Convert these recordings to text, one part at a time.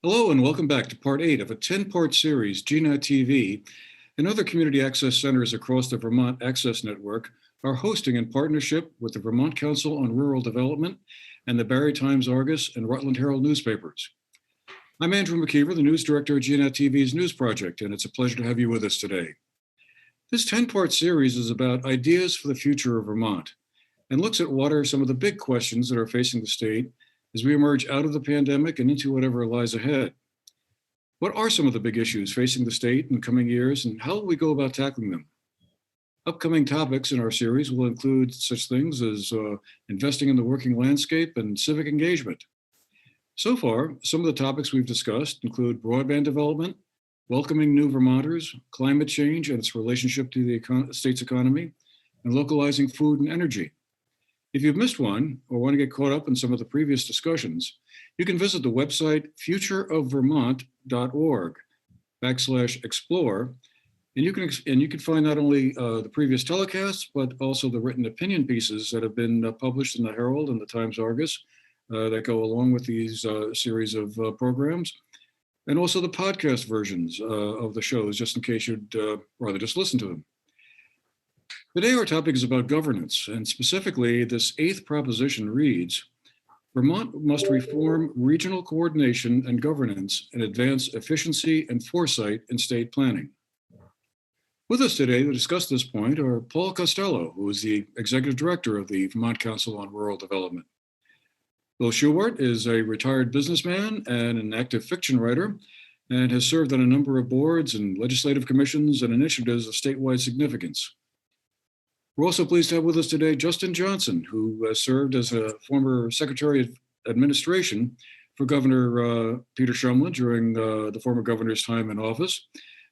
Hello and welcome back to part 8 of a 10-part series, GNAT-TV, and other community access centers across the Vermont Access Network are hosting in partnership with the Vermont Council on Rural Development and the Barre Times Argus and Rutland Herald newspapers. I'm Andrew McKeever, the news director of GNAT-TV's News Project, and it's a pleasure to have you with us today. This 10-part series is about ideas for the future of Vermont and looks at what are some of the big questions that are facing the state as we emerge out of the pandemic and into whatever lies ahead. What are some of the big issues facing the state in coming years, and how will we go about tackling them? Upcoming topics in our series will include such things as investing in the working landscape and civic engagement. So far, some of the topics we've discussed include broadband development, welcoming new Vermonters, climate change and its relationship to the state's economy, and localizing food and energy. If you've missed one or want to get caught up in some of the previous discussions, you can visit the website futureofvermont.org/explore, and you can find not only the previous telecasts, but also the written opinion pieces that have been published in the Herald and the Times Argus that go along with these series of programs, and also the podcast versions of the shows, just in case you'd rather just listen to them. Today, our topic is about governance, and specifically, this 8th proposition reads, Vermont must reform regional coordination and governance and advance efficiency and foresight in state planning. With us today to discuss this point are Paul Costello, who is the Executive Director of the Vermont Council on Rural Development. Bill Schubart is a retired businessman and an active fiction writer, and has served on a number of boards and legislative commissions and initiatives of statewide significance. We're also pleased to have with us today Justin Johnson, who served as a former Secretary of Administration for Governor Peter Shumlin during the former governor's time in office.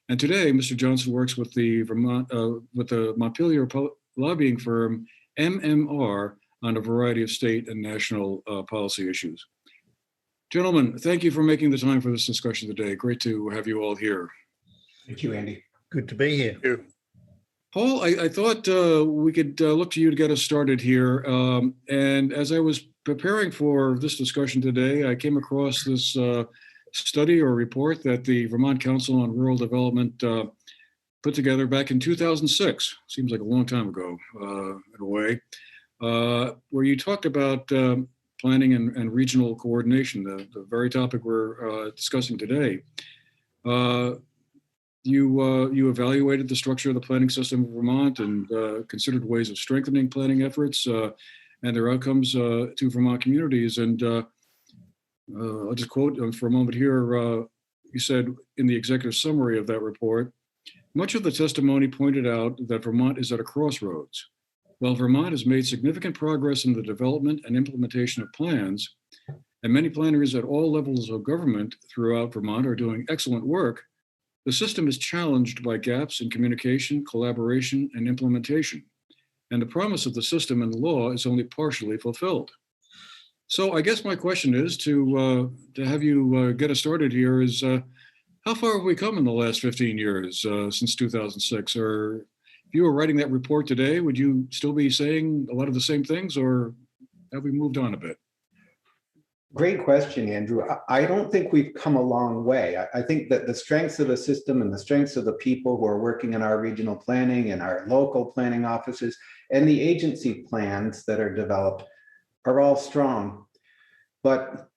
And today, Mr. Johnson works with the Montpelier lobbying firm MMR on a variety of state and national policy issues. Gentlemen, thank you for making the time for this discussion today. Great to have you all here. Thank you, Andy. Good to be here. Thank you. Paul, I thought we could look to you to get us started here. And as I was preparing for this discussion today, I came across this study or report that the Vermont Council on Rural Development put together back in 2006. Seems like a long time ago, in a way, where you talked about planning and regional coordination, the very topic we're discussing today. You evaluated the structure of the planning system of Vermont and considered ways of strengthening planning efforts and their outcomes to Vermont communities. And I'll just quote for a moment here. You said in the executive summary of that report, much of the testimony pointed out that Vermont is at a crossroads. While Vermont has made significant progress in the development and implementation of plans, and many planners at all levels of government throughout Vermont are doing excellent work, the system is challenged by gaps in communication, collaboration, and implementation, and the promise of the system and the law is only partially fulfilled. So I guess my question is to have you get us started here is, how far have we come in the last 15 years since 2006? Or if you were writing that report today, would you still be saying a lot of the same things, or have we moved on a bit? Great question, Andrew. I don't think we've come a long way. I think that the strengths of the system and the strengths of the people who are working in our regional planning and our local planning offices and the agency plans that are developed are all strong, but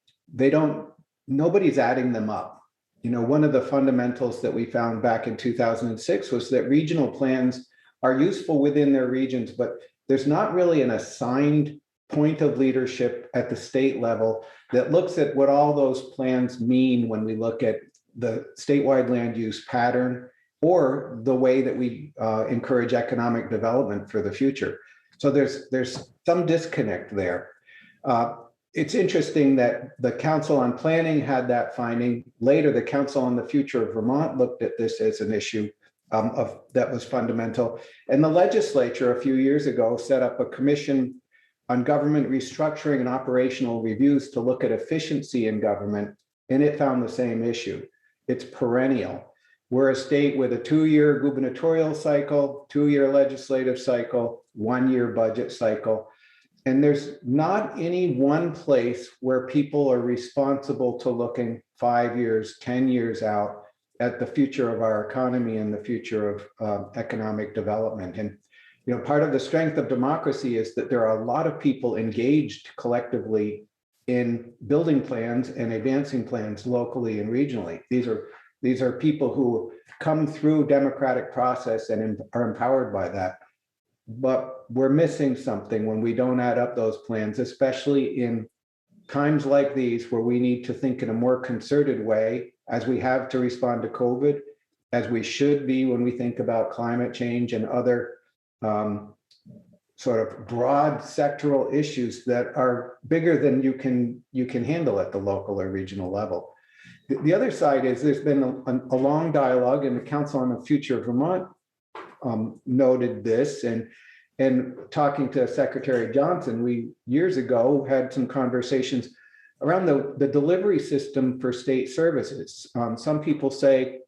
nobody's adding them up. You know, one of the fundamentals that we found back in 2006 was that regional plans are useful within their regions, but there's not really an assigned point of leadership at the state level that looks at what all those plans mean when we look at the statewide land use pattern or the way that we encourage economic development for the future. So there's some disconnect there. It's interesting that the Council on Planning had that finding. Later, the Council on the Future of Vermont looked at this as an issue that was fundamental. And the legislature a few years ago set up a commission on government restructuring and operational reviews to look at efficiency in government, and it found the same issue. It's perennial. We're a state with a 2-year gubernatorial cycle, 2-year legislative cycle, 1-year budget cycle. And there's not any one place where people are responsible to looking 5 years, 10 years out at the future of our economy and the future of economic development. And part of the strength of democracy is that there are a lot of people engaged collectively in building plans and advancing plans locally and regionally. These are people who come through democratic process and are empowered by that. But we're missing something when we don't add up those plans, especially in times like these where we need to think in a more concerted way, as we have to respond to COVID, as we should be when we think about climate change and other sort of broad sectoral issues that are bigger than you can handle at the local or regional level. The other side is there's been a long dialogue, and the Council on the Future of Vermont noted this, and talking to Secretary Johnson, we years ago had some conversations around the delivery system for state services. Some people say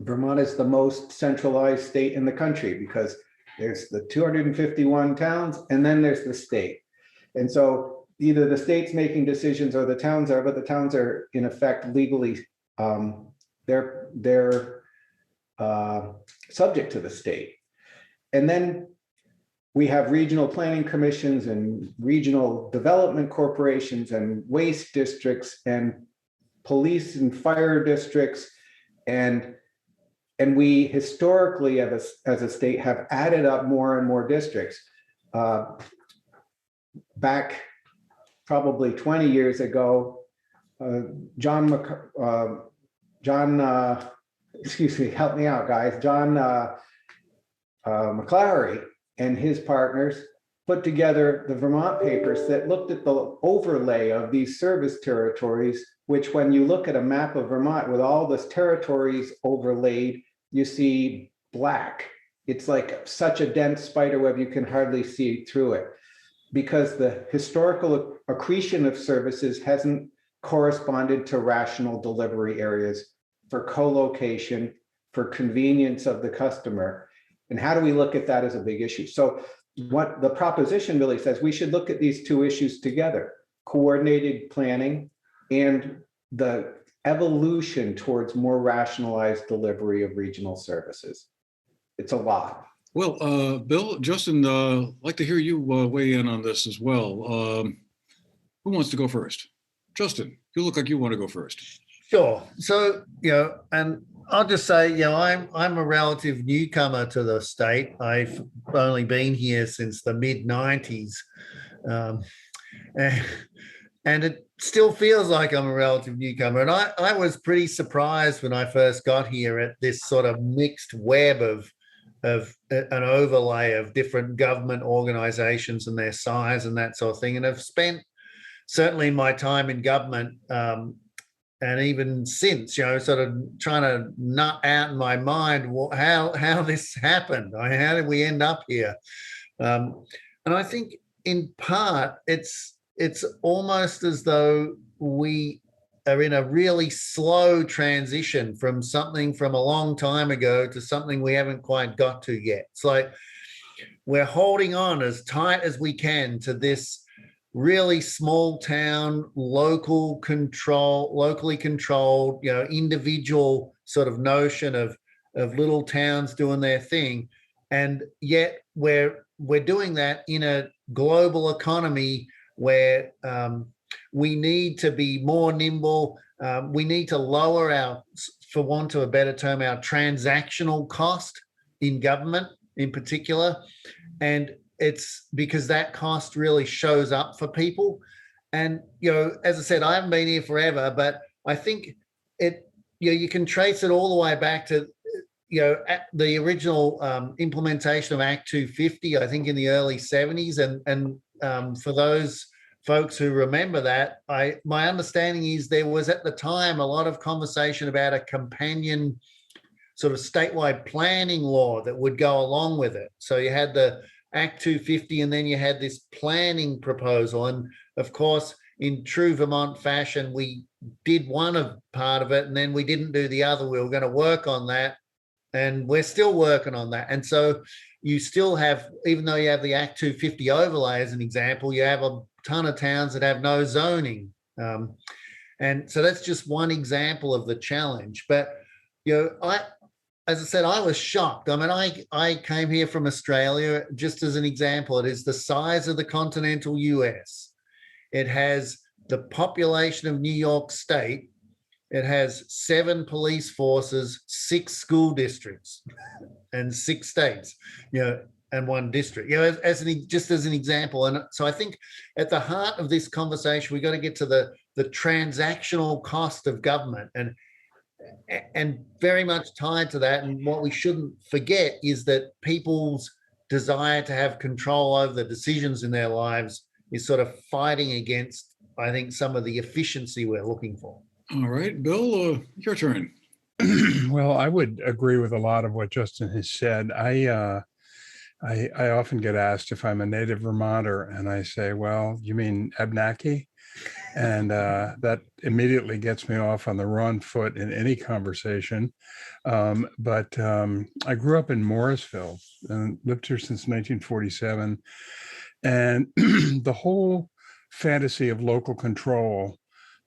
Vermont is the most centralized state in the country because there's the 251 towns and then there's the state. And so either the state's making decisions or the towns are, but the towns are in effect legally, they're subject to the state. And then we have regional planning commissions and regional development corporations and waste districts and police and fire districts. And we historically, as a state, have added up more and more districts. Back probably 20 years ago, John, excuse me, help me out, guys. John McClary and his partners put together the Vermont Papers that looked at the overlay of these service territories, which when you look at a map of Vermont with all the territories overlaid, you see black. It's like such a dense spider web, you can hardly see through it because the historical accretion of services hasn't corresponded to rational delivery areas for co-location, for convenience of the customer. And how do we look at that as a big issue? So what the proposition really says, we should look at these two issues together, coordinated planning and the evolution towards more rationalized delivery of regional services. It's a lot. Well, Bill, Justin, I'd like to hear you weigh in on this as well. Who wants to go first? Justin, you look like you want to go first. Sure. So, and I'll just say, I'm a relative newcomer to the state. I've only been here since the mid-90s. And it still feels like I'm a relative newcomer. And I was pretty surprised when I first got here at this sort of mixed web of an overlay of different government organizations and their size and that sort of thing. And I've spent certainly my time in government and even since, sort of trying to nut out in my mind how this happened. How did we end up here? And I think in part, it's almost as though we are in a really slow transition from something from a long time ago to something we haven't quite got to yet. It's like we're holding on as tight as we can to this really small town, locally controlled, individual sort of notion of little towns doing their thing. And yet we're doing that in a global economy where we need to be more nimble. We need to lower our, for want of a better term, our transactional cost in government in particular. And it's because that cost really shows up for people. And, as I said, I haven't been here forever, but I think you can trace it all the way back to, the original implementation of Act 250, I think in the early 70s. And for those folks who remember that, my understanding is there was at the time a lot of conversation about a companion sort of statewide planning law that would go along with it. So you had the Act 250 and then you had this planning proposal. And of course, in true Vermont fashion, we did one part of it and then we didn't do the other. We were going to work on that. And we're still working on that. And so you still have, even though you have the Act 250 overlay as an example, you have a ton of towns that have no zoning. And so that's just one example of the challenge. But, as I said, I was shocked. I mean, I came here from Australia, just as an example. It is the size of the continental US. It has the population of New York State. It has 7 police forces, 6 school districts, and 6 states, and 1 district, just as an example. And so I think at the heart of this conversation, we've got to get to the transactional cost of government, and very much tied to that. And what we shouldn't forget is that people's desire to have control over the decisions in their lives is sort of fighting against, I think, some of the efficiency we're looking for. All right, Bill, your turn. Well, I would agree with a lot of what Justin has said. I often get asked if I'm a native Vermonter, and I say, well, you mean Abnaki? And that immediately gets me off on the wrong foot in any conversation. But I grew up in Morrisville and lived here since 1947. And the whole fantasy of local control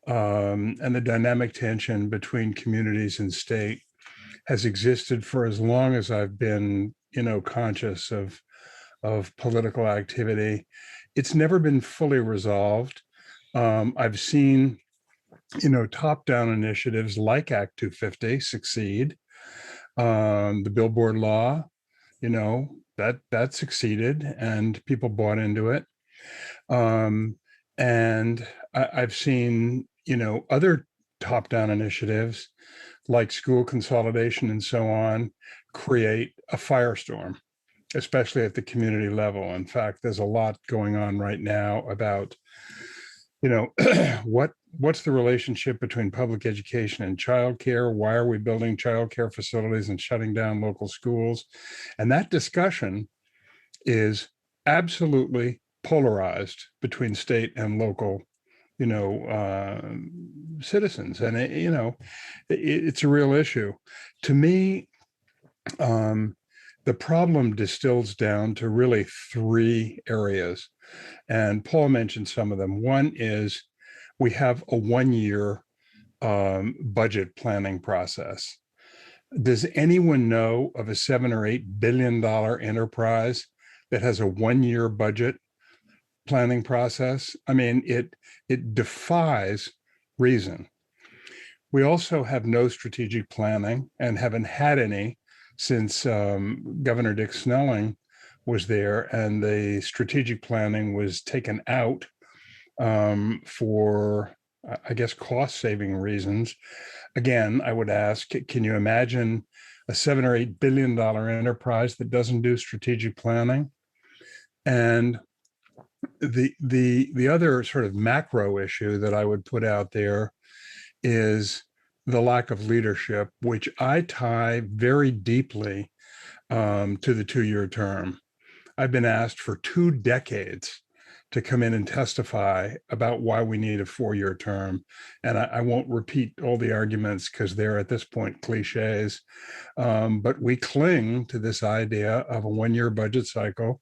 and the dynamic tension between communities and state has existed for as long as I've been, conscious of political activity. It's never been fully resolved. I've seen, top-down initiatives like Act 250 succeed. The billboard law, that succeeded and people bought into it. And I've seen, other top-down initiatives like school consolidation and so on create a firestorm, especially at the community level. In fact, there's a lot going on right now about, what's the relationship between public education and childcare? Why are we building childcare facilities and shutting down local schools? And that discussion is absolutely polarized between state and local, citizens. And, it's a real issue. To me, the problem distills down to really 3 areas. And Paul mentioned some of them. One is we have a 1-year budget planning process. Does anyone know of a $7 or $8 billion enterprise that has a 1-year budget planning process? I mean, it defies reason. We also have no strategic planning and haven't had any since Governor Dick Snelling was there, and the strategic planning was taken out for, I guess, cost-saving reasons. Again, I would ask, can you imagine a $7 or $8 billion enterprise that doesn't do strategic planning? And the other sort of macro issue that I would put out there is the lack of leadership, which I tie very deeply to the 2-year term. I've been asked for 2 decades to come in and testify about why we need a 4-year term. And I won't repeat all the arguments because they're at this point cliches, but we cling to this idea of a 1-year budget cycle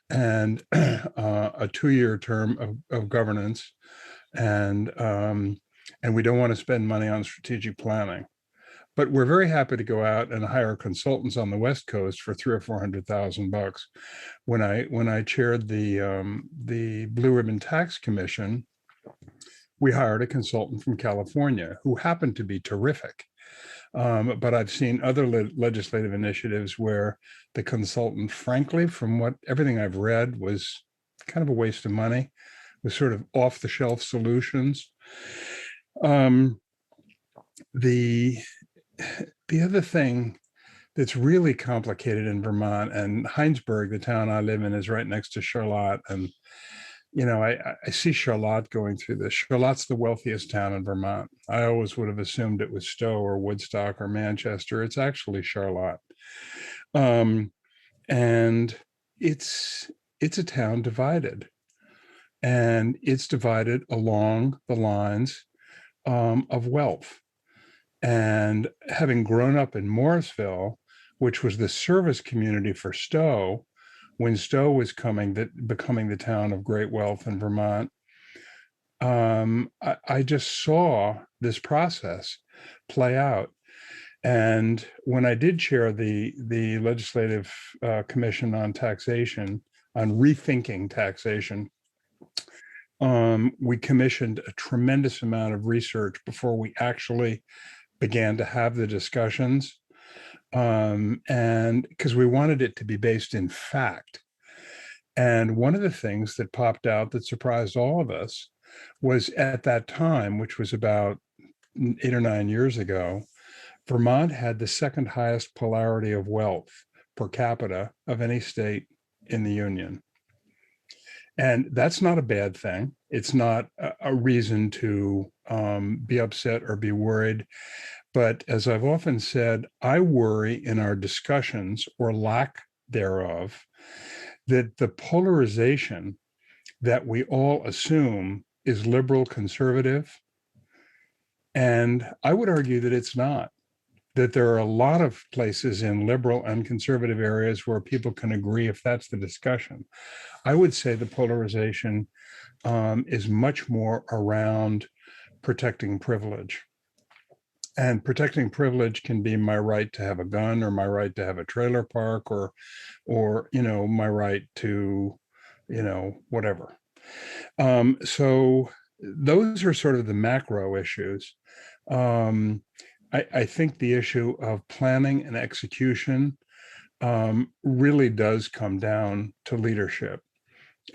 and a 2-year term of governance. And we don't want to spend money on strategic planning. But we're very happy to go out and hire consultants on the West Coast for $300,000 or $400,000. When I chaired the Blue Ribbon Tax Commission, we hired a consultant from California who happened to be terrific. But I've seen other legislative initiatives where the consultant, frankly, from everything I've read, was kind of a waste of money, was sort of off-the-shelf solutions. The other thing that's really complicated in Vermont, and Heinsberg, the town I live in, is right next to Charlotte. And, I see Charlotte going through this. Charlotte's the wealthiest town in Vermont. I always would have assumed it was Stowe or Woodstock or Manchester. It's actually Charlotte. And it's a town divided. And it's divided along the lines of wealth. And having grown up in Morrisville, which was the service community for Stowe, when Stowe was becoming the town of great wealth in Vermont. I just saw this process play out. And when I did chair the Legislative Commission on Taxation, on rethinking taxation, we commissioned a tremendous amount of research before we actually began to have the discussions. And because we wanted it to be based in fact. And one of the things that popped out that surprised all of us was, at that time, which was about 8 or 9 years ago, Vermont had the second highest polarity of wealth per capita of any state in the Union. And that's not a bad thing. It's not a reason to be upset or be worried. But as I've often said, I worry in our discussions, or lack thereof, that the polarization that we all assume is liberal conservative, and I would argue that it's not, that there are a lot of places in liberal and conservative areas where people can agree if that's the discussion. I would say the polarization is much more around protecting privilege. And protecting privilege can be my right to have a gun, or my right to have a trailer park, or my right to, whatever. So those are sort of the macro issues. I think the issue of planning and execution really does come down to leadership.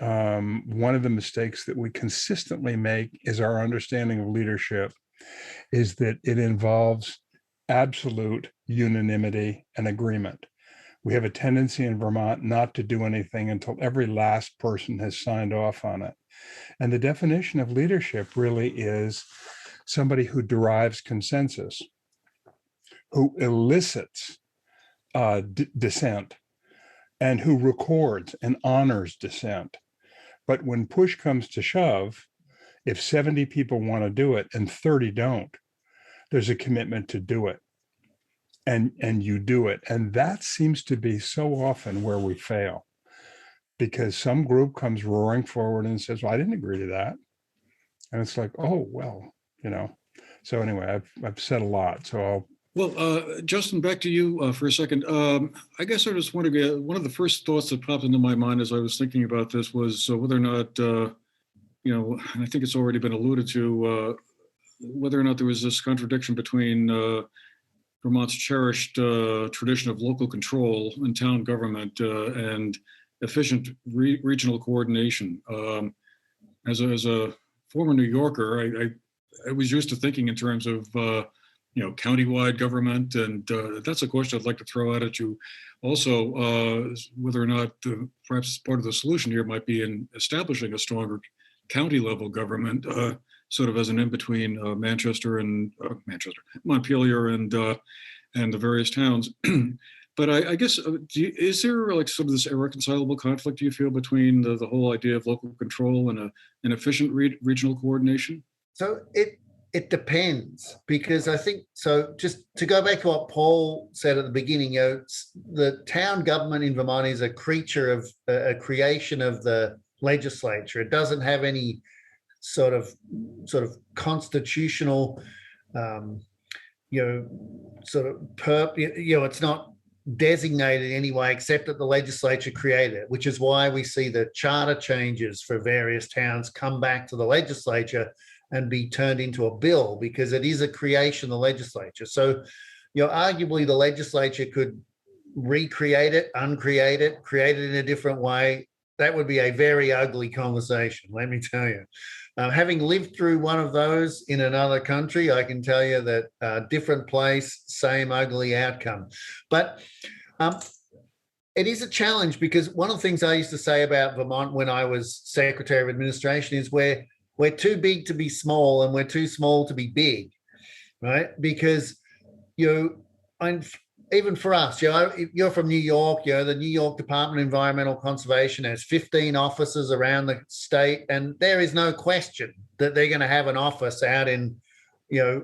One of the mistakes that we consistently make is our understanding of leadership is that it involves absolute unanimity and agreement. We have a tendency in Vermont not to do anything until every last person has signed off on it. And the definition of leadership really is somebody who derives consensus, who elicits dissent, and who records and honors dissent. But when push comes to shove, if 70 people want to do it and 30 don't, there's a commitment to do it. And you do it. And that seems to be so often where we fail, because some group comes roaring forward and says, well, I didn't agree to that. And it's like, oh, well, So anyway, I've said a lot. So Justin, back to you for a second. I guess I just want to get, one of the first thoughts that popped into my mind as I was thinking about this was whether or not, and I think it's already been alluded to, whether or not there was this contradiction between Vermont's cherished tradition of local control and town government and efficient regional coordination. As a former New Yorker, I was used to thinking in terms of countywide government, and that's a question I'd like to throw out at you. Also, whether or not perhaps part of the solution here might be in establishing a stronger county level government, sort of as an in-between Montpelier and the various towns. But I guess, is there like sort of this irreconcilable conflict, do you feel, between the whole idea of local control and an efficient regional coordination? So it depends, because I think, so just to go back to what Paul said at the beginning, the town government in Vermont is a creature of a creation of the legislature. It doesn't have any sort of constitutional, it's not designated anyway, except that the legislature created it, which is why we see the charter changes for various towns come back to the legislature and be turned into a bill, because it is a creation of the legislature. So, arguably the legislature could recreate it, uncreate it, create it in a different way. That would be a very ugly conversation, let me tell you. Having lived through one of those in another country, I can tell you that different place, same ugly outcome. But it is a challenge, because one of the things I used to say about Vermont when I was Secretary of Administration is we're too big to be small, and we're too small to be big, right? Because, even for us, you're from New York, the New York Department of Environmental Conservation has 15 offices around the state, and there is no question that they're going to have an office out in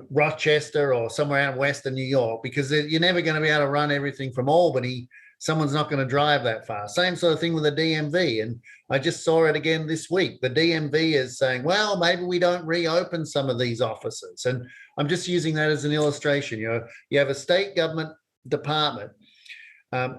Rochester or somewhere out in Western New York, because you're never going to be able to run everything from Albany. Someone's not going to drive that far. Same sort of thing with the DMV. And I just saw it again this week. The DMV is saying, well, maybe we don't reopen some of these offices. And I'm just using that as an illustration. You have a state government department.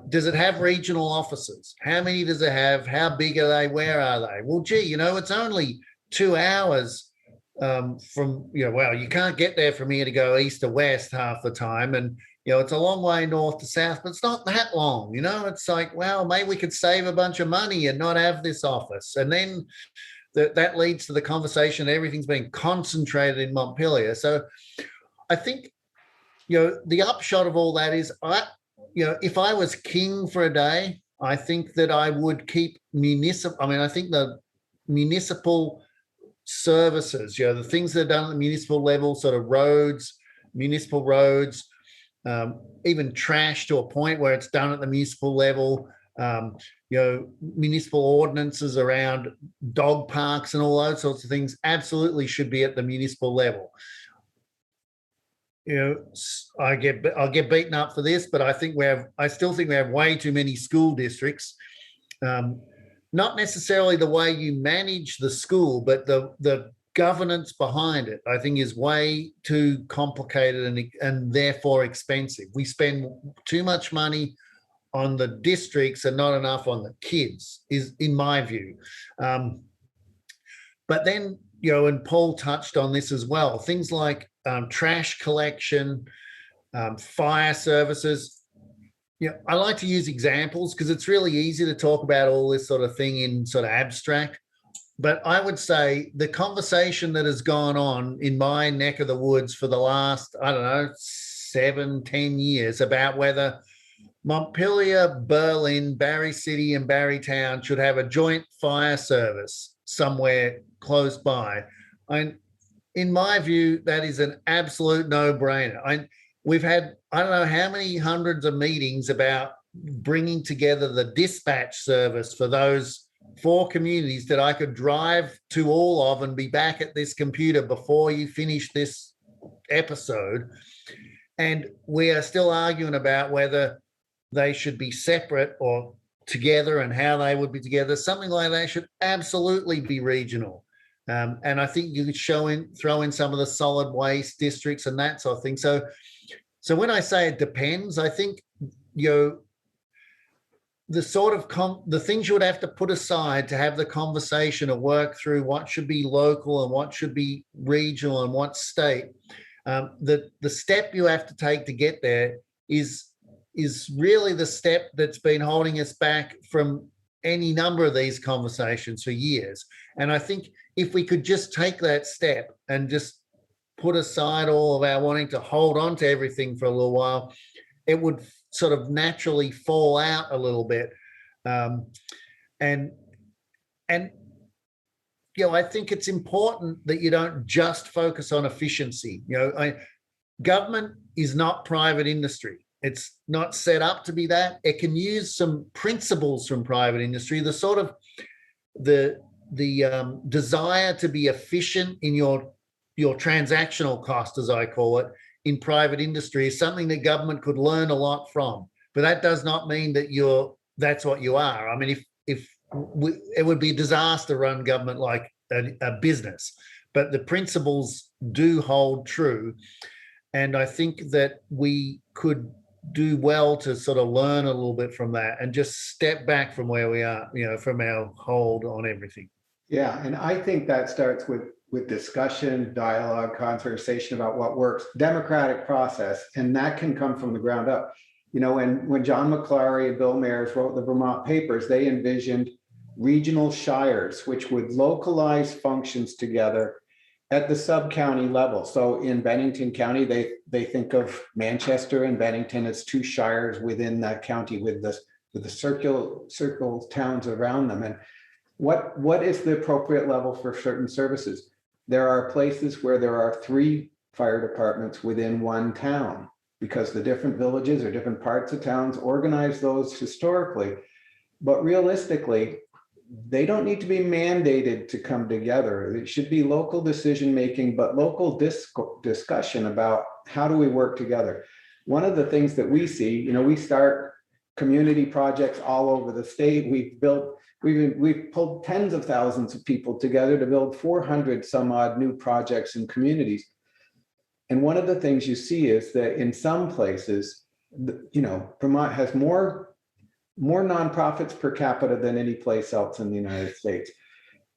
Does it have regional offices? How many does it have? How big are they? Where are they? Well, gee, it's only 2 hours from, well, you can't get there from here to go east to west half the time. And, it's a long way north to south, but it's not that long. It's like, well, maybe we could save a bunch of money and not have this office. And then that leads to the conversation. Everything's being concentrated in Montpelier. So I think, the upshot of all that is, if I was king for a day, I think that I would keep I think the municipal services, the things that are done at the municipal level, sort of municipal roads, even trash to a point where it's done at the municipal level, municipal ordinances around dog parks and all those sorts of things absolutely should be at the municipal level. I'll get beaten up for this, but I still think we have way too many school districts. Not necessarily the way you manage the school, but the governance behind it, I think, is way too complicated and therefore expensive. We spend too much money on the districts and not enough on the kids, is in my view. But then, and Paul touched on this as well, things like trash collection, fire services. I like to use examples because it's really easy to talk about all this sort of thing in sort of abstract. But I would say the conversation that has gone on in my neck of the woods for the last, 7-10 years about whether Montpelier, Berlin, Barre City and Barre Town should have a joint fire service somewhere close by. In my view, that is an absolute no-brainer. We've had, I don't know how many hundreds of meetings about bringing together the dispatch service for those 4 communities that I could drive to all of and be back at this computer before you finish this episode. And we are still arguing about whether they should be separate or together and how they would be together. Something like that should absolutely be regional. And I think you could throw in some of the solid waste districts and that sort of thing. So when I say it depends, I think, the sort of the things you would have to put aside to have the conversation or work through what should be local and what should be regional and what state, the step you have to take to get there is really the step that's been holding us back from any number of these conversations for years. And I think if we could just take that step and just put aside all of our wanting to hold on to everything for a little while, it would sort of naturally fall out a little bit. And I think it's important that you don't just focus on efficiency. Government is not private industry. It's not set up to be that. It can use some principles from private industry. The sort of the desire to be efficient in your transactional cost, as I call it, in private industry is something that government could learn a lot from. But that does not mean that that's what you are. I mean, it would be a disaster to run government like a business, but the principles do hold true. And I think that we could do well to sort of learn a little bit from that and just step back from where we are, from our hold on everything. Yeah, and I think that starts with discussion, dialogue, conversation about what works, democratic process, and that can come from the ground up. When John McClary and Bill Mayers wrote the Vermont papers, they envisioned regional shires, which would localize functions together at the sub-county level. So in Bennington County, they think of Manchester and Bennington as 2 shires within that county with the circle towns around them. And what is the appropriate level for certain services? There are places where there are 3 fire departments within one town because the different villages or different parts of towns organize those historically. But realistically, they don't need to be mandated to come together. It should be local decision-making, but local discussion about how do we work together. One of the things that we see, you know, we start community projects all over the state. We've pulled tens of thousands of people together to build 400 some odd new projects in communities. And one of the things you see is that in some places, you know, Vermont has more nonprofits per capita than any place else in the United States.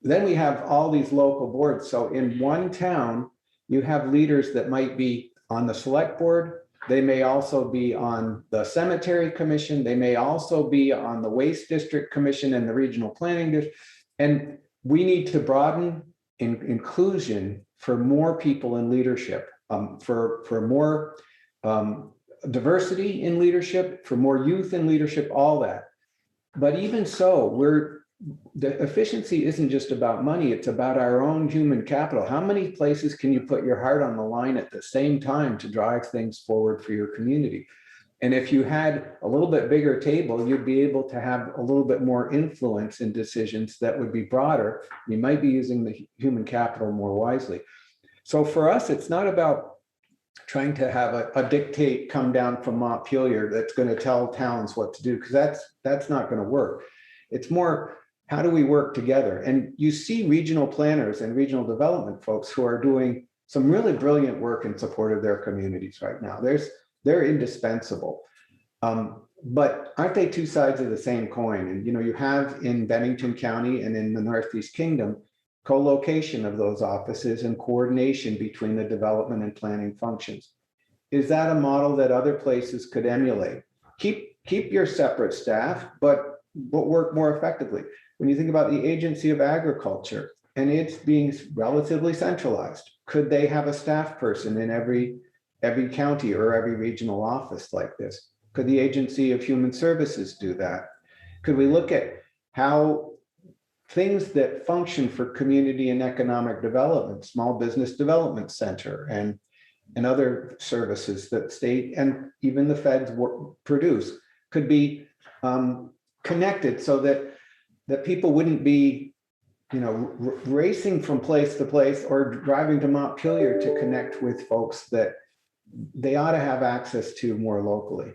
Then we have all these local boards. So in one town, you have leaders that might be on the select board. They may also be on the cemetery commission. They may also be on the waste district commission and the regional planning district. And we need to broaden inclusion for more people in leadership, for more diversity in leadership, for more youth in leadership, all that. But even so, the efficiency isn't just about money, it's about our own human capital. How many places can you put your heart on the line at the same time to drive things forward for your community? And if you had a little bit bigger table, you'd be able to have a little bit more influence in decisions that would be broader. You might be using the human capital more wisely. So for us, it's not about trying to have a dictate come down from Montpelier that's going to tell towns what to do, because that's not going to work. It's more, how do we work together? And you see regional planners and regional development folks who are doing some really brilliant work in support of their communities right now. They're indispensable. But aren't they two sides of the same coin? And, you know, you have in Bennington County and in the Northeast Kingdom, co-location of those offices and coordination between the development and planning functions. Is that a model that other places could emulate? Keep your separate staff, but work more effectively. When you think about the Agency of Agriculture and it's being relatively centralized, could they have a staff person in every county or every regional office like this? Could the Agency of Human Services do that? Could we look at how things that function for community and economic development, Small Business Development Center and other services that state and even the feds produce could be connected so that people wouldn't be, you know, racing from place to place or driving to Montpelier to connect with folks that they ought to have access to more locally.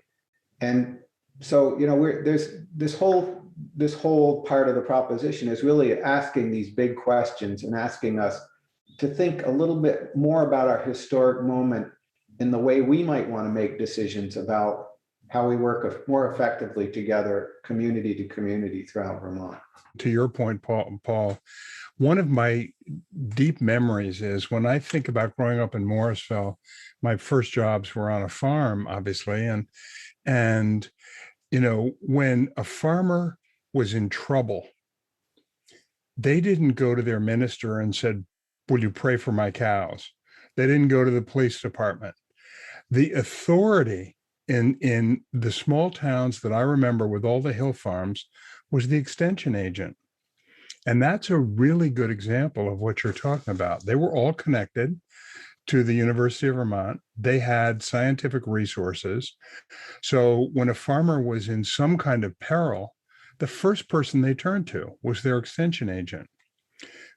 And so, you know, there's this whole part of the proposition is really asking these big questions and asking us to think a little bit more about our historic moment in the way we might want to make decisions about how we work more effectively together, community to community throughout Vermont. To your point, Paul, one of my deep memories is when I think about growing up in Morrisville, my first jobs were on a farm, obviously. And you know, when a farmer was in trouble, they didn't go to their minister and said, "Will you pray for my cows?" They didn't go to the police department. The authority in the small towns that I remember with all the hill farms was the extension agent. And that's a really good example of what you're talking about. They were all connected to the University of Vermont. They had scientific resources. So when a farmer was in some kind of peril, the first person they turned to was their extension agent.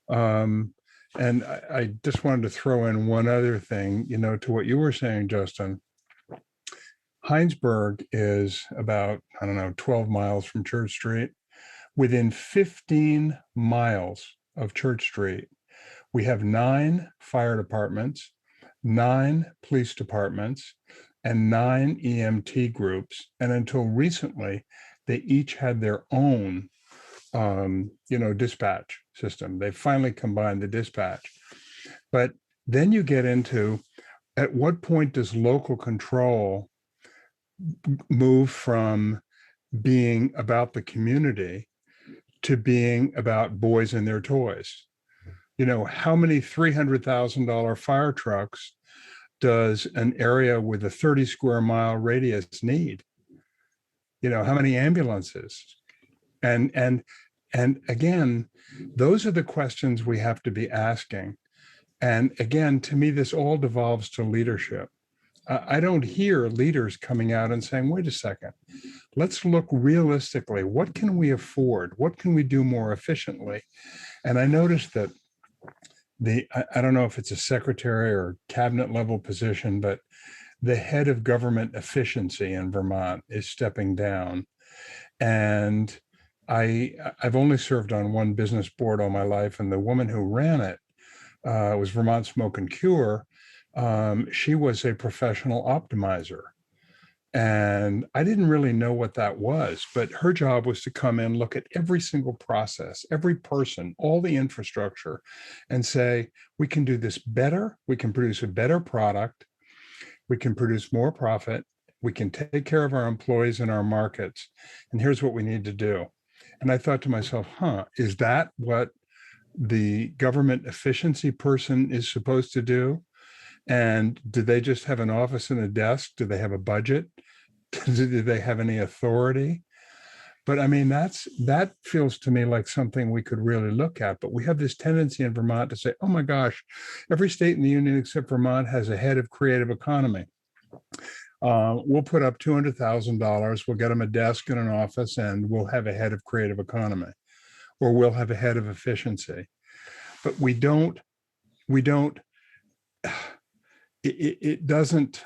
And I just wanted to throw in one other thing, you know, to what you were saying, Justin. Heinsberg is about, 12 miles from Church Street. Within 15 miles of Church Street, we have 9 fire departments, 9 police departments, and 9 EMT groups. And until recently, they each had their own, dispatch system. They finally combined the dispatch. But then you get into, at what point does local control move from being about the community to being about boys and their toys? You know, how many $300,000 fire trucks does an area with a 30 square mile radius need? You know, how many ambulances? And again, those are the questions we have to be asking. And again, to me, this all devolves to leadership. I don't hear leaders coming out and saying, wait a second, let's look realistically. What can we afford? What can we do more efficiently? And I noticed that I don't know if it's a secretary or cabinet level position, but the head of government efficiency in Vermont is stepping down. And I've only served on one business board all my life, and the woman who ran it was Vermont Smoke and Cure. She was a professional optimizer. And I didn't really know what that was, but her job was to come in, look at every single process, every person, all the infrastructure, and say, we can do this better. We can produce a better product. We can produce more profit. We can take care of our employees and our markets. And here's what we need to do. And I thought to myself, is that what the government efficiency person is supposed to do? And do they just have an office and a desk? Do they have a budget? Do they have any authority? But I mean, that feels to me like something we could really look at. But we have this tendency in Vermont to say, oh my gosh, every state in the union except Vermont has a head of creative economy. We'll put up $200,000. We'll get them a desk and an office, and we'll have a head of creative economy, or we'll have a head of efficiency. But we don't. It doesn't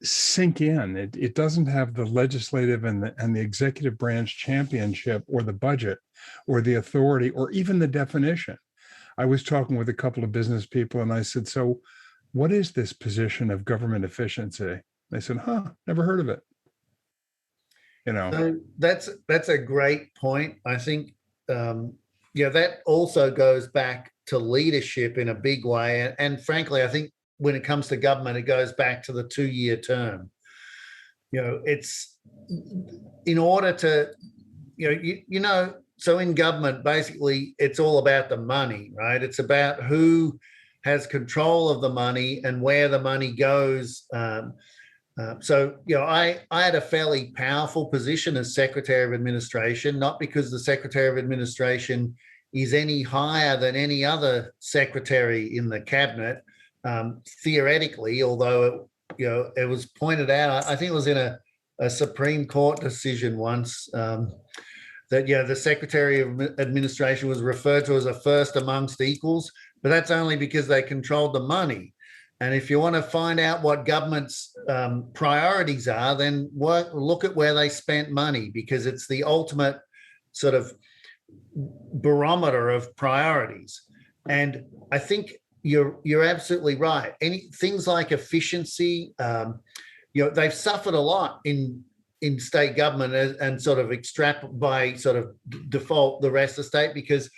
sink in. It doesn't have the legislative and the executive branch championship, or the budget, or the authority, or even the definition. I was talking with a couple of business people, and I said, so what is this position of government efficiency? They said, never heard of it. So that's a great point. I think, that also goes back to leadership in a big way. And frankly, I think when it comes to government, it goes back to the 2-year term. It's in order to, so in government, basically, it's all about the money, right? It's about who has control of the money and where the money goes. So I had a fairly powerful position as Secretary of Administration, not because the Secretary of Administration is any higher than any other secretary in the cabinet, theoretically, although it was pointed out, I think it was in a Supreme Court decision once, that the Secretary of Administration was referred to as a first amongst equals, but that's only because they controlled the money. And if you want to find out what government's priorities are, then look at where they spent money, because it's the ultimate sort of barometer of priorities. And I think you're absolutely right. Things like efficiency, they've suffered a lot in state government and sort of by sort of default the rest of the state, because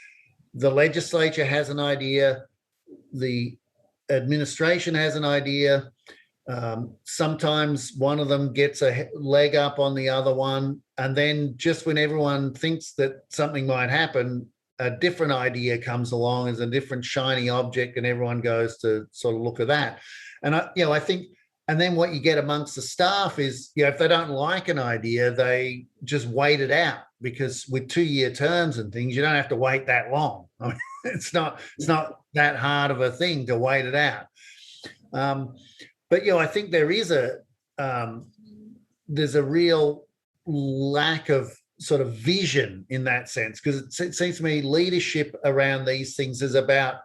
the legislature has an idea, the administration has an idea. Sometimes one of them gets a leg up on the other one, and then just when everyone thinks that something might happen, a different idea comes along as a different shiny object, and everyone goes to sort of look at that. And I think, and then what you get amongst the staff is, if they don't like an idea, they just wait it out, because with 2-year terms and things, you don't have to wait that long. I mean, it's not that hard of a thing to wait it out. But I think there is there's a real lack of sort of vision in that sense, because it seems to me leadership around these things is about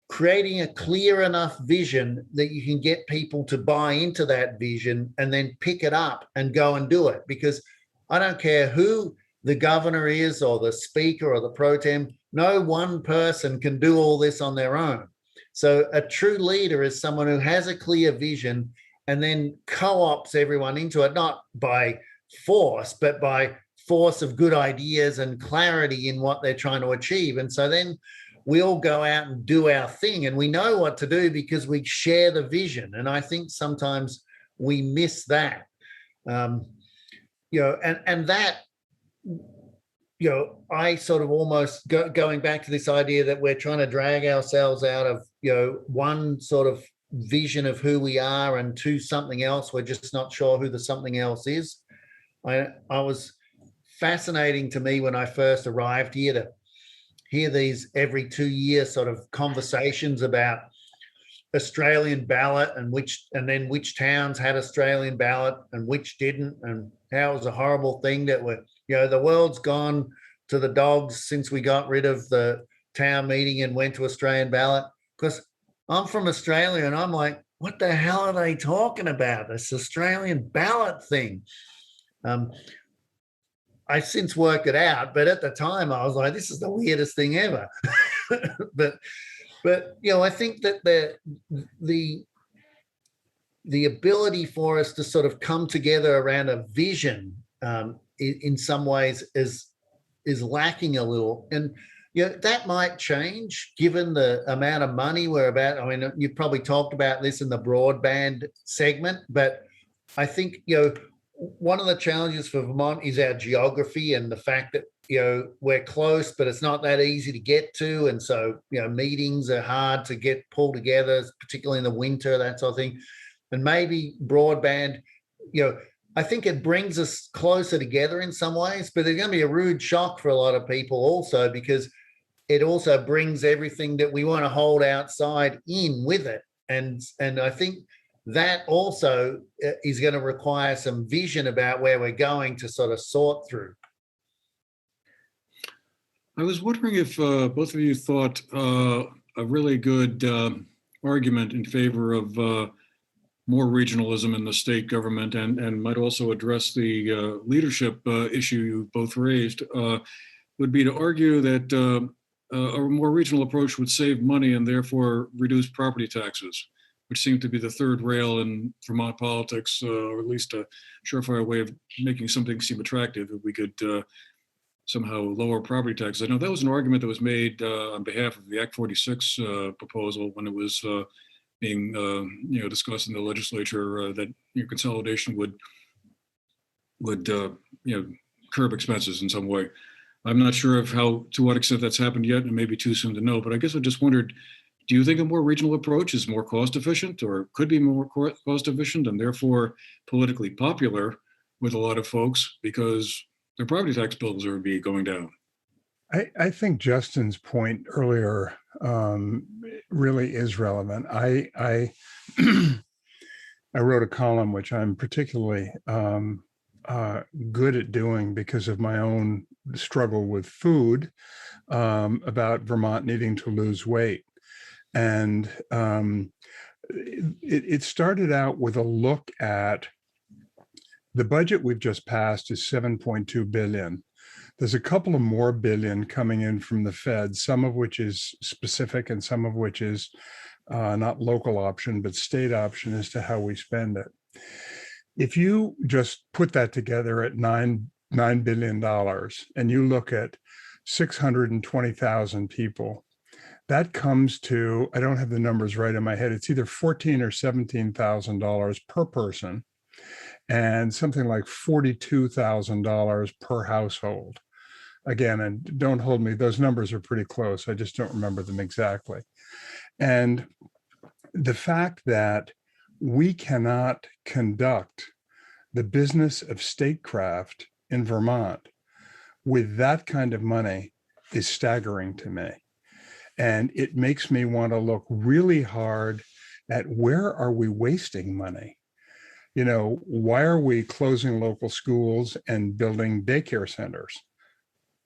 creating a clear enough vision that you can get people to buy into that vision and then pick it up and go and do it. Because I don't care who the governor is or the speaker or the pro tem, no one person can do all this on their own. So a true leader is someone who has a clear vision and then co-ops everyone into it, not by force, but by force of good ideas and clarity in what they're trying to achieve. And so then we all go out and do our thing, and we know what to do because we share the vision. And I think sometimes we miss that, and that, I sort of almost going back to this idea that we're trying to drag ourselves out of, one sort of vision of who we are and to something else. We're just not sure who the something else is. I was fascinating to me when I first arrived here to hear these every 2 years sort of conversations about Australian ballot and then which towns had Australian ballot and which didn't, and how it was a horrible thing that the world's gone to the dogs since we got rid of the town meeting and went to Australian ballot. Because I'm from Australia and I'm like, what the hell are they talking about? This Australian ballot thing. I since worked it out, but at the time I was like, this is the weirdest thing ever. but I think that the ability for us to sort of come together around a vision in some ways is lacking a little. And that might change given the amount of money we're about. I mean, you've probably talked about this in the broadband segment, but I think, one of the challenges for Vermont is our geography and the fact that, we're close, but it's not that easy to get to. And so, meetings are hard to get pulled together, particularly in the winter, that sort of thing. And maybe broadband, I think it brings us closer together in some ways, but there's going to be a rude shock for a lot of people also, because it also brings everything that we want to hold outside in with it. And I think that also is going to require some vision about where we're going to sort of sort through. I was wondering if both of you thought a really good argument in favor of more regionalism in the state government and might also address the leadership issue you both raised would be to argue that a more regional approach would save money and therefore reduce property taxes, which seem to be the third rail in Vermont politics, or at least a surefire way of making something seem attractive if we could somehow lower property taxes. I know that was an argument that was made on behalf of the Act 46 proposal when it was being discussed in the legislature, that consolidation would curb expenses in some way. I'm not sure of to what extent that's happened yet, and it may be too soon to know, but I guess I just wondered, do you think a more regional approach is more cost efficient or could be more cost efficient and therefore politically popular with a lot of folks because their property tax bills are going down? I think Justin's point earlier really is relevant. I wrote a column which I'm particularly good at doing because of my own struggle with food, about Vermont needing to lose weight. And it started out with a look at the budget we've just passed is $7.2 billion. There's a couple of more billion coming in from the Fed, some of which is specific and some of which is not local option, but state option as to how we spend it. If you just put that together at $9 billion and you look at 620,000 people, that comes to, I don't have the numbers right in my head, it's either $14,000 or $17,000 per person and something like $42,000 per household. Again, and don't hold me, those numbers are pretty close. I just don't remember them exactly. And the fact that we cannot conduct the business of statecraft in Vermont with that kind of money is staggering to me. And it makes me want to look really hard at where are we wasting money? Why are we closing local schools and building daycare centers?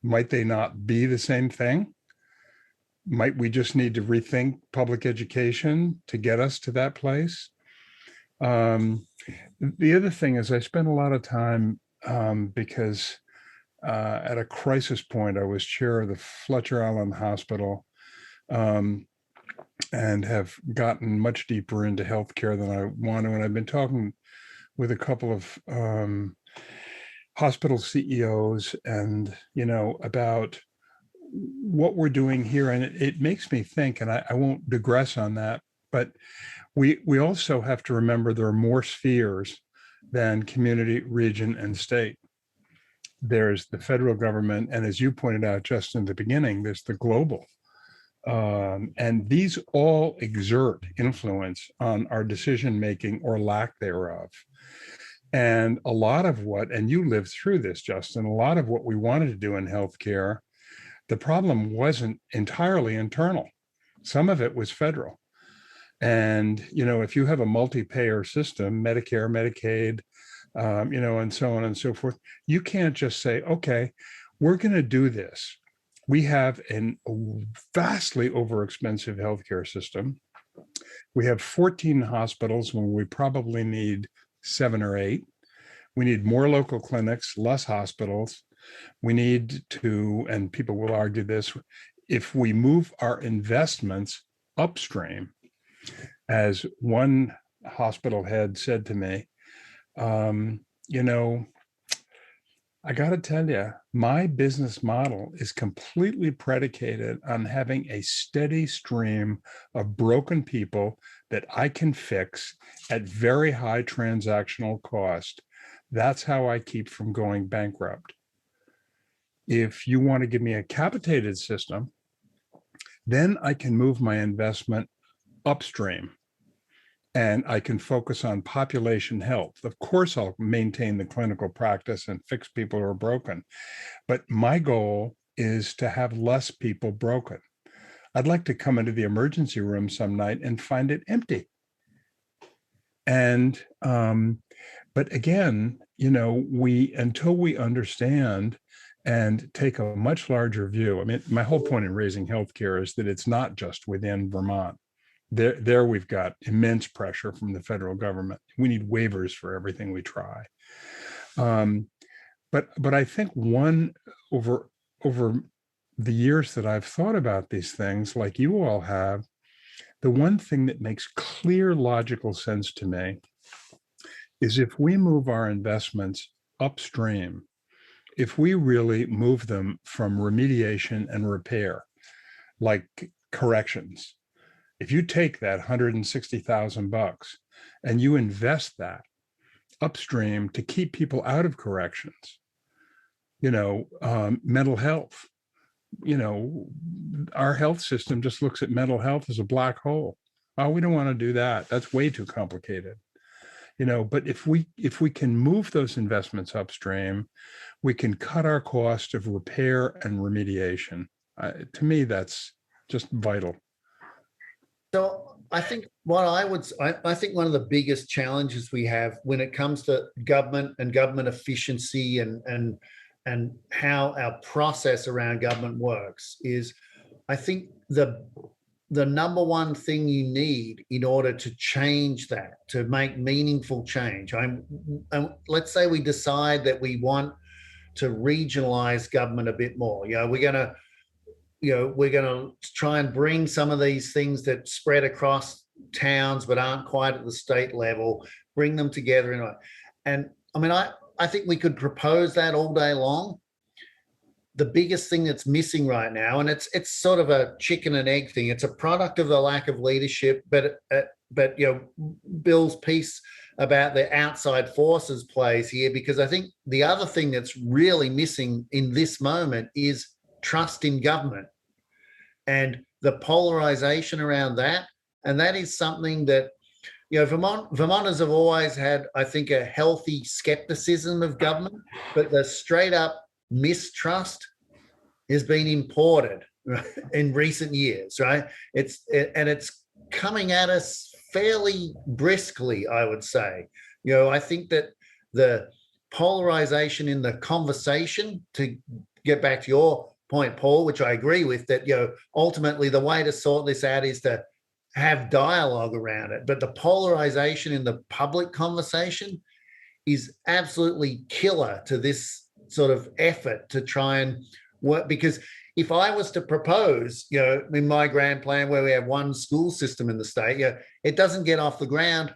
Might they not be the same thing? Might we just need to rethink public education to get us to that place? The other thing is I spent a lot of time because at a crisis point, I was chair of the Fletcher Island Hospital and have gotten much deeper into healthcare than I want to. And I've been talking with a couple of hospital CEOs and, about what we're doing here. And it makes me think, and I won't digress on that, but we also have to remember there are more spheres than community, region, and state. There's the federal government, and as you pointed out just in the beginning, there's the global. And these all exert influence on our decision-making or lack thereof. And a lot of and you lived through this, Justin, a lot of what we wanted to do in healthcare, the problem wasn't entirely internal. Some of it was federal. And, if you have a multi-payer system, Medicare, Medicaid, and so on and so forth, you can't just say, okay, we're going to do this. We have a vastly overexpensive healthcare system. We have 14 hospitals when we probably need 7 or 8. We need more local clinics, less hospitals. We need to, and people will argue this, if we move our investments upstream, as one hospital head said to me, I got to tell you, my business model is completely predicated on having a steady stream of broken people that I can fix at very high transactional cost. That's how I keep from going bankrupt. If you want to give me a capitated system, then I can move my investment upstream and I can focus on population health. Of course, I'll maintain the clinical practice and fix people who are broken. But my goal is to have less people broken. I'd like to come into the emergency room some night and find it empty. And, but again, until we understand and take a much larger view. I mean, my whole point in raising healthcare is that it's not just within Vermont. There we've got immense pressure from the federal government. We need waivers for everything we try. But I think over the years that I've thought about these things, like you all have, the one thing that makes clear logical sense to me is if we move our investments upstream, if we really move them from remediation and repair, like corrections, if you take that $160,000 and you invest that upstream to keep people out of corrections, mental health, our health system just looks at mental health as a black hole. Oh, we don't want to do that. That's way too complicated. But if we can move those investments upstream, we can cut our cost of repair and remediation. To me, that's just vital. So I think I think one of the biggest challenges we have when it comes to government and government efficiency and how our process around government works is, I think the number one thing you need in order to change that, to make meaningful change. Let's say we decide that we want to regionalize government a bit more. We're going to try and bring some of these things that spread across towns but aren't quite at the state level, bring them together. And I mean, I think we could propose that all day long. The biggest thing that's missing right now, and it's sort of a chicken and egg thing. It's a product of the lack of leadership, but Bill's piece about the outside forces plays here, because I think the other thing that's really missing in this moment is trust in government and the polarization around that. And that is something that, Vermonters have always had, I think, a healthy skepticism of government, but the straight up mistrust has been imported in recent years, right? It's coming at us fairly briskly, I would say. I think that the polarization in the conversation, to get back to your point, Paul, which I agree with, that ultimately the way to sort this out is to have dialogue around it. But the polarization in the public conversation is absolutely killer to this sort of effort to try and work. Because if I was to propose, in my grand plan where we have one school system in the state, it doesn't get off the ground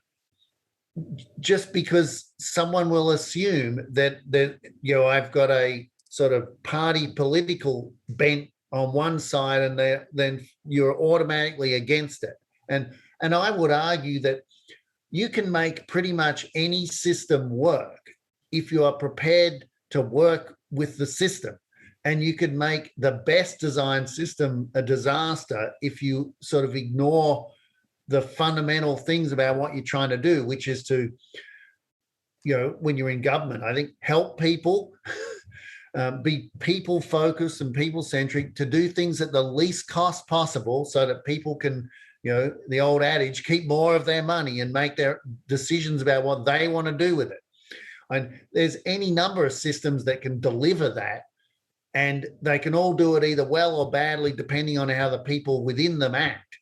just because someone will assume that I've got a sort of party political bent on one side, and then you're automatically against it. And I would argue that you can make pretty much any system work if you are prepared to work with the system. And you could make the best designed system a disaster if you sort of ignore the fundamental things about what you're trying to do, which is to, when you're in government, I think help people, be people focused and people centric, to do things at the least cost possible so that people can the old adage, keep more of their money and make their decisions about what they want to do with it. And there's any number of systems that can deliver that, and they can all do it either well or badly, depending on how the people within them act.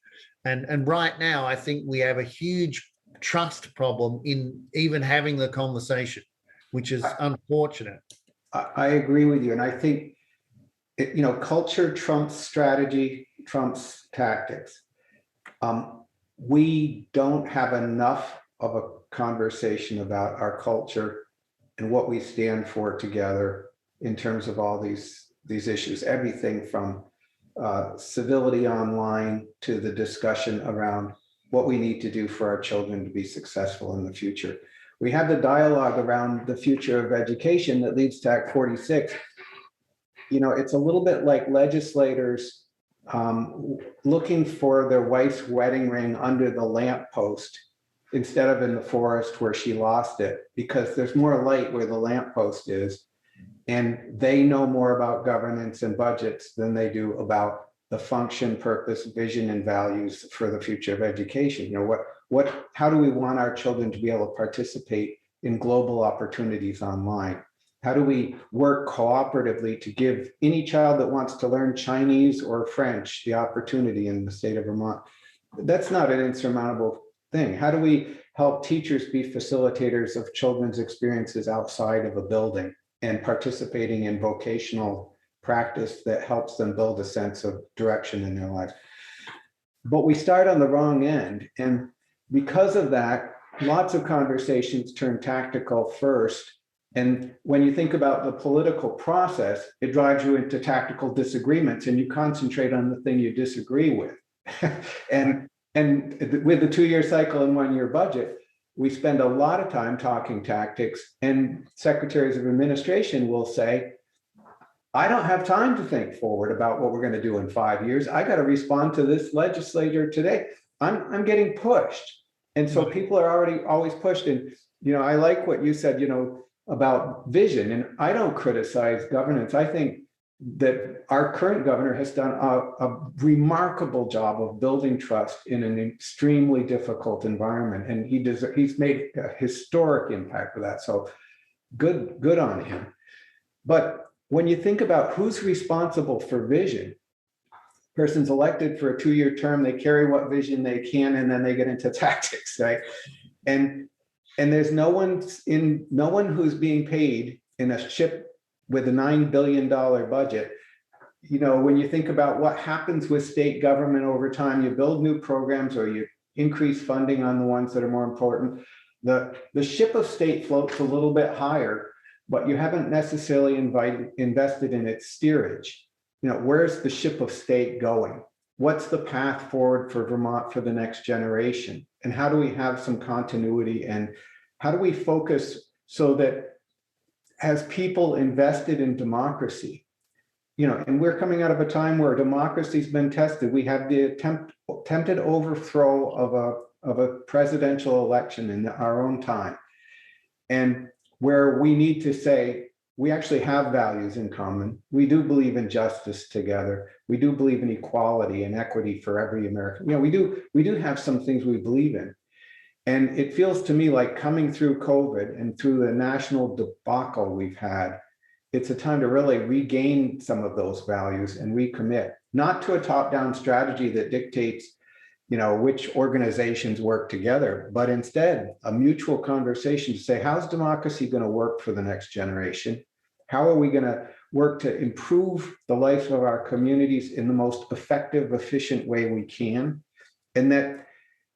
And right now, I think we have a huge trust problem in even having the conversation, which is unfortunate. I agree with you. And I think, culture trumps strategy, trumps tactics. We don't have enough of a conversation about our culture and what we stand for together in terms of all these issues, everything from civility online to the discussion around what we need to do for our children to be successful in the future. We have the dialogue around the future of education that leads to Act 46. It's a little bit like legislators looking for their wife's wedding ring under the lamppost instead of in the forest where she lost it, because there's more light where the lamppost is. And they know more about governance and budgets than they do about the function, purpose, vision, and values for the future of education. How do we want our children to be able to participate in global opportunities online? How do we work cooperatively to give any child that wants to learn Chinese or French the opportunity in the state of Vermont? That's not an insurmountable thing. How do we help teachers be facilitators of children's experiences outside of a building and participating in vocational practice that helps them build a sense of direction in their lives? But we start on the wrong end. And because of that, lots of conversations turn tactical first. And when you think about the political process, it drives you into tactical disagreements, and you concentrate on the thing you disagree with. and with the 2-year cycle and 1-year budget, we spend a lot of time talking tactics, and secretaries of administration will say, I don't have time to think forward about what we're going to do in 5 years. I got to respond to this legislator today. I'm getting pushed. And so people are already always pushed. And, I like what you said, about vision. And I don't criticize governance. I think that our current governor has done a remarkable job of building trust in an extremely difficult environment. And he's made a historic impact with that. So good on him. But when you think about who's responsible for vision, person's elected for a 2-year term, they carry what vision they can, and then they get into tactics, right? And there's no one who's being paid in a ship with a $9 billion budget. When you think about what happens with state government over time, you build new programs or you increase funding on the ones that are more important. The ship of state floats a little bit higher, but you haven't necessarily invested in its steerage. Where's the ship of state going? What's the path forward for Vermont for the next generation? And how do we have some continuity? And how do we focus so that as people invested in democracy, and we're coming out of a time where democracy's been tested. We have the attempted overthrow of a presidential election in our own time, and where we need to say, we actually have values in common. We do believe in justice together. We do believe in equality and equity for every American. We do have some things we believe in. And it feels to me like coming through COVID and through the national debacle we've had, it's a time to really regain some of those values and recommit, not to a top-down strategy that dictates, which organizations work together, but instead a mutual conversation to say, how's democracy going to work for the next generation? How are we going to work to improve the life of our communities in the most effective, efficient way we can? And that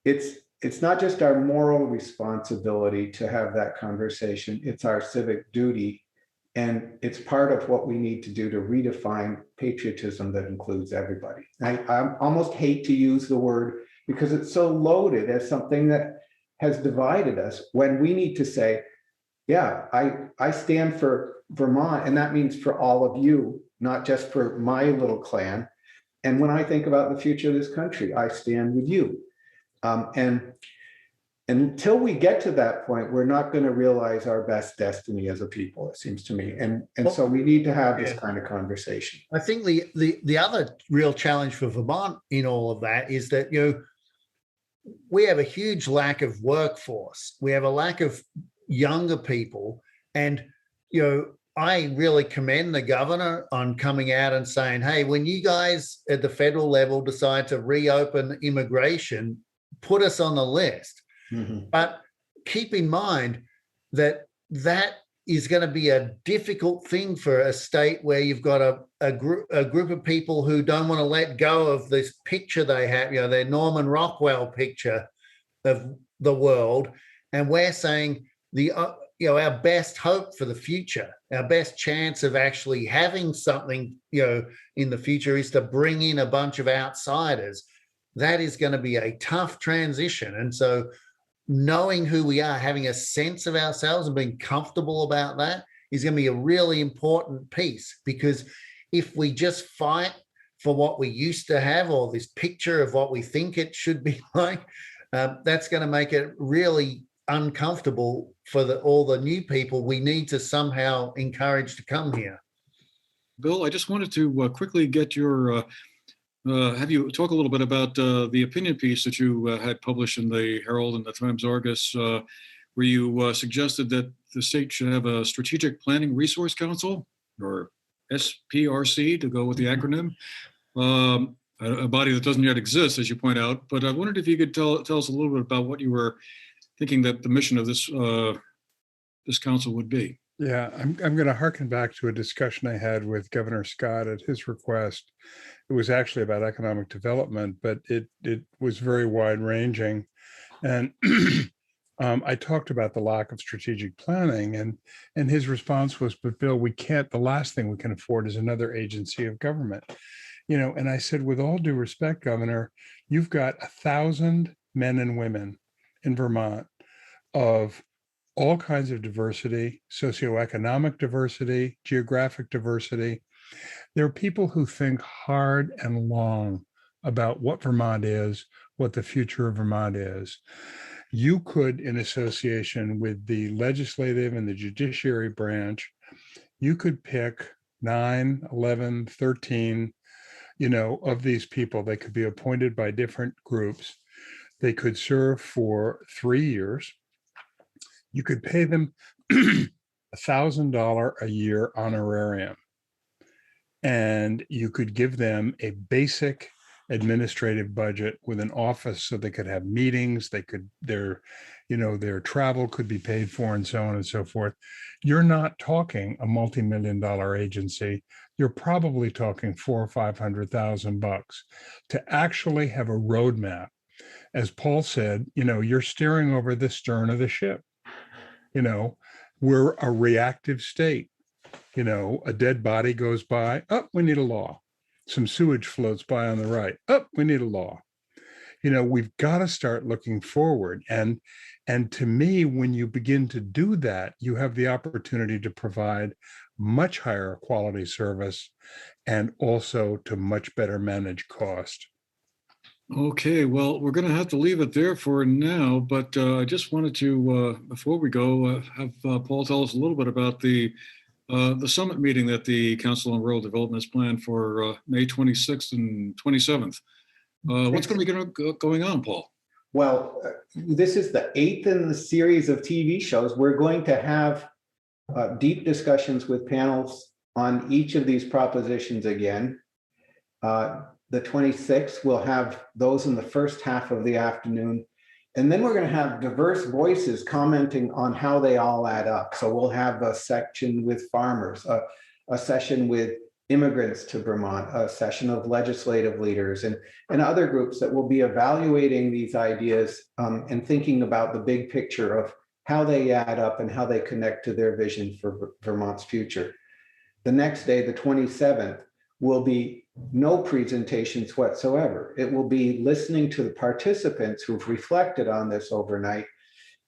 it's not just our moral responsibility to have that conversation, it's our civic duty. And it's part of what we need to do to redefine patriotism that includes everybody. I almost hate to use the word because it's so loaded as something that has divided us, when we need to say, yeah, I stand for Vermont, and that means for all of you, not just for my little clan. And when I think about the future of this country, I stand with you. And until we get to that point, we're not going to realize our best destiny as a people, it seems to me. And so we need to have this kind of conversation. I think the other real challenge for Vermont in all of that is that, we have a huge lack of workforce. We have a lack of younger people. And, I really commend the governor on coming out and saying, hey, when you guys at the federal level decide to reopen immigration, put us on the list. Mm-hmm. But keep in mind that is going to be a difficult thing for a state where you've got a group of people who don't want to let go of this picture they have, their Norman Rockwell picture of the world. And we're saying our best hope for the future, our best chance of actually having something, in the future is to bring in a bunch of outsiders. That is going to be a tough transition. And so knowing who we are, having a sense of ourselves and being comfortable about that is going to be a really important piece, because if we just fight for what we used to have or this picture of what we think it should be like, that's going to make it really uncomfortable for all the new people we need to somehow encourage to come here. Bill, I just wanted to quickly get your have you talk a little bit about the opinion piece that you had published in the Herald and the Times Argus, where you suggested that the state should have a Strategic Planning Resource Council, or SPRC to go with the acronym, a body that doesn't yet exist, as you point out. But I wondered if you could tell us a little bit about what you were thinking that the mission of this this council would be. Yeah, I'm going to harken back to a discussion I had with Governor Scott at his request. It was actually about economic development, but it was very wide ranging. And I talked about the lack of strategic planning, and his response was, but Bill, the last thing we can afford is another agency of government. And I said, with all due respect, Governor, you've got 1,000 men and women in Vermont of all kinds of diversity, socioeconomic diversity, geographic diversity. There are people who think hard and long about what Vermont is, what the future of Vermont is. You could, in association with the legislative and the judiciary branch, you could pick 9, 11, 13, of these people. They could be appointed by different groups. They could serve for 3 years. You could pay them $1,000 a year honorarium, and you could give them a basic administrative budget with an office so they could have meetings. Their travel could be paid for, and so on and so forth. You're not talking a multi-million-dollar agency. You're probably talking $400,000 or $500,000 to actually have a roadmap. As Paul said, you're steering over the stern of the ship. We're a reactive state. A dead body goes by. Oh, we need a law. Some sewage floats by on the right. Oh, we need a law. We've got to start looking forward. And to me, when you begin to do that, you have the opportunity to provide much higher quality service and also to much better manage cost. Okay, well, we're going to have to leave it there for now, but I just wanted to, before we go, have Paul tell us a little bit about the summit meeting that the Council on Rural Development has planned for May 26th and 27th. What's going to be going on, Paul? Well, this is the 8th in the series of TV shows. We're going to have deep discussions with panels on each of these propositions again. The 26th, we'll have those in the first half of the afternoon. And then we're going to have diverse voices commenting on how they all add up. So we'll have a section with farmers, a session with immigrants to Vermont, a session of legislative leaders and other groups that will be evaluating these ideas and thinking about the big picture of how they add up and how they connect to their vision for Vermont's future. The next day, the 27th, will be no presentations whatsoever. It will be listening to the participants who've reflected on this overnight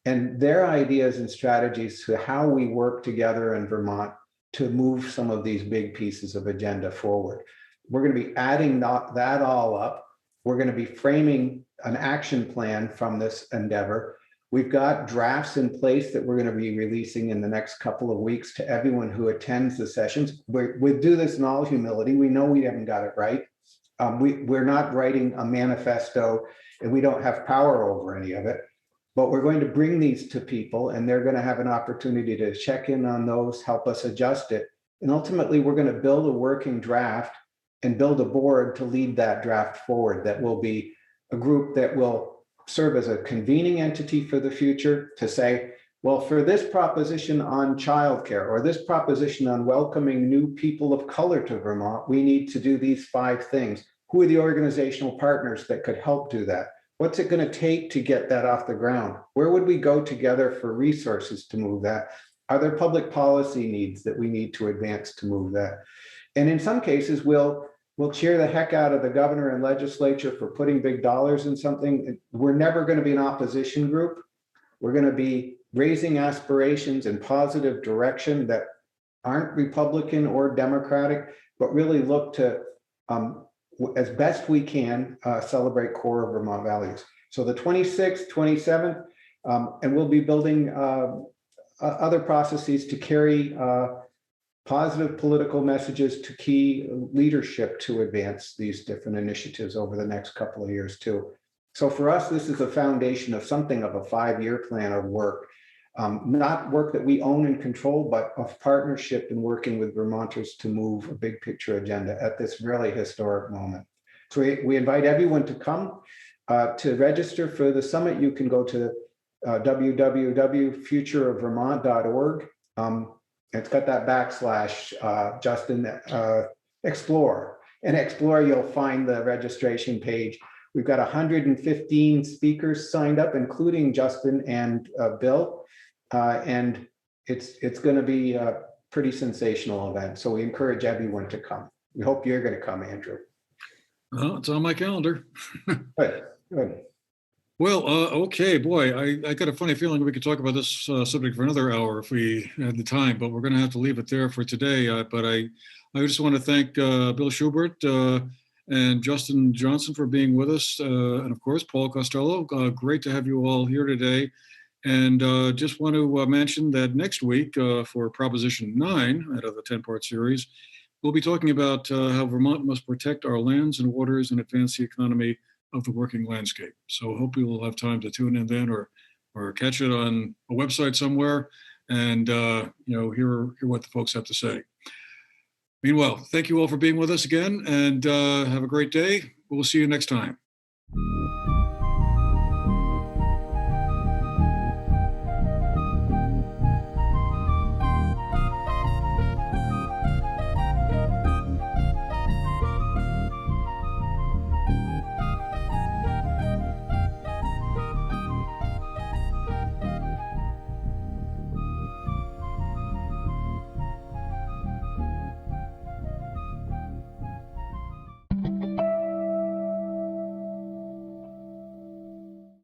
and their ideas and strategies to how we work together in Vermont to move some of these big pieces of agenda forward. We're going to be adding that all up. We're going to be framing an action plan from this endeavor. We've got drafts in place that we're going to be releasing in the next couple of weeks to everyone who attends the sessions. We'll do this in all humility. We know we haven't got it right. We're not writing a manifesto, and we don't have power over any of it. But we're going to bring these to people, and they're going to have an opportunity to check in on those, help us adjust it. And ultimately, we're going to build a working draft and build a board to lead that draft forward. That will be a group that will serve as a convening entity for the future to say, well, for this proposition on childcare or this proposition on welcoming new people of color to Vermont, we need to do these 5 things. Who are the organizational partners that could help do that? What's it going to take to get that off the ground? Where would we go together for resources to move that? Are there public policy needs that we need to advance to move that? And in some cases, we'll cheer the heck out of the governor and legislature for putting big dollars in something. We're never going to be an opposition group. We're going to be raising aspirations in positive direction that aren't Republican or Democratic, but really look to, as best we can, celebrate core of Vermont values. So the 26th, 27th, and we'll be building other processes to carry positive political messages to key leadership to advance these different initiatives over the next couple of years too. So for us, this is a foundation of something of a 5-year plan of work, not work that we own and control, but of partnership and working with Vermonters to move a big picture agenda at this really historic moment. So we invite everyone to come. To register for the summit, you can go to www.futureofvermont.org. It's got that / Justin, explore. And explore, you'll find the registration page. We've got 115 speakers signed up, including Justin and Bill. And it's going to be a pretty sensational event. So we encourage everyone to come. We hope you're going to come, Andrew. Well, it's on my calendar. Good. Well, okay, boy, I got a funny feeling we could talk about this subject for another hour if we had the time, but we're going to have to leave it there for today. But I just want to thank Bill Schubart and Justin Johnson for being with us. And of course, Paul Costello. Great to have you all here today. And just want to mention that next week for Proposition 9 out of the 10-part series, we'll be talking about how Vermont must protect our lands and waters and advance the economy of the working landscape. So hope you will have time to tune in then or catch it on a website somewhere and hear what the folks have to say. Meanwhile, thank you all for being with us again and have a great day. We'll see you next time.